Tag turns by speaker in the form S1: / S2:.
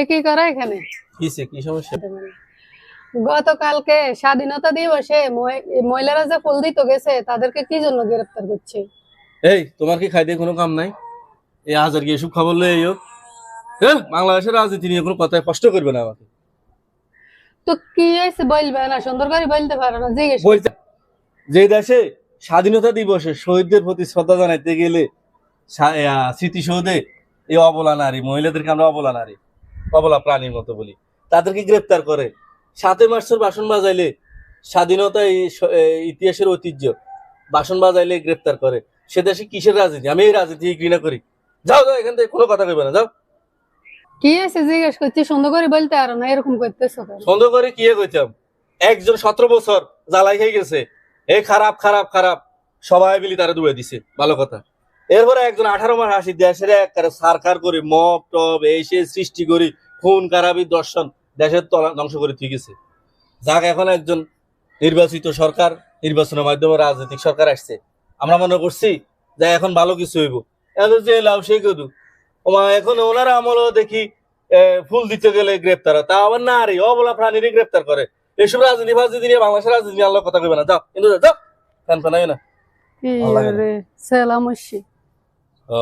S1: কি করে এখানে?
S2: কি সমস্যা?
S1: গতকালকে স্বাধীনতা দিবসে মহিলারা যে ফুল দিতে গেছে তাদেরকে কি জন্য গ্রেফতার করছে?
S2: এই তোমার কি খাইতে কোনো কাম নাই? এই হাজার কি এসব খবর লই আইও? বাংলাদেশের রাজনীতি নিয়ে কোনো কথায় কষ্ট করবে না আমাকে।
S1: তো কি হয়েছে বলবে না? সুন্দর করে বলতে পারো না? জিজ্ঞেস
S2: বলতে যে দেশে স্বাধীনতা দিবসে শহীদদের প্রতি শ্রদ্ধা জানাইতে গেলে স্মৃতিসৌধে এই অবলা নারী মহিলাদেরকে আমরা অবলা নারী অবলা প্রাণীর মতো বলি, তাদেরকে গ্রেপ্তার করে ৭ই মার্চের বাসন বাজাইলে স্বাধীনতা ইতিহাসের ঐতিহ্য বাসন বাজাইলে গ্রেপ্তার করে। সে দেশে কিসের রাজনীতি? আমি এই রাজনীতি ঘৃণা করি। যাও যাও, এখান থেকে কোনো কথা কইবে না, যাও।
S1: কি হয়েছে জিজ্ঞেস করছি, সুন্দর করে বলতে পারো না? এরকম করতেছো কেন?
S2: সন্দেহ করে কি কইতাম? একজন ১৭ বছর জ্বালাই খেয়ে গেছে, এই খারাপ খারাপ খারাপ, সবাই মিলি তারা দূরে দিছে, ভালো কথা। এরপরে একজন 18 মাস হাসি দেশের একবারে সারকার করে মব টব এই সে সৃষ্টি করি, খুন কারাবি দর্শন দেশের তলা ধ্বংস করে ঠিক আছে। যাক, এখন একজন নির্বাচিত সরকার, নির্বাচনের মাধ্যমে রাজনৈতিক সরকার আসছে, আমরা মনে করছি যে এখন ভালো কিছু হইব। এখন যে লাউ সেই কদু এখন ওনারা আমলও দেখি ফুল দিতে গেলে গ্রেপ্তার, তা আবার না রে অবলা প্রাণীরই গ্রেপ্তার করে। এসব রাজনীতি ফাজনীতি নিয়ে বাংলাদেশের রাজনীতি নিয়ে আল্লাহ কথা কইবে না, যাও কিন্তু যাও, ফ্যান ফ্যানাই না।
S1: কি রে সেলামশি?
S2: ও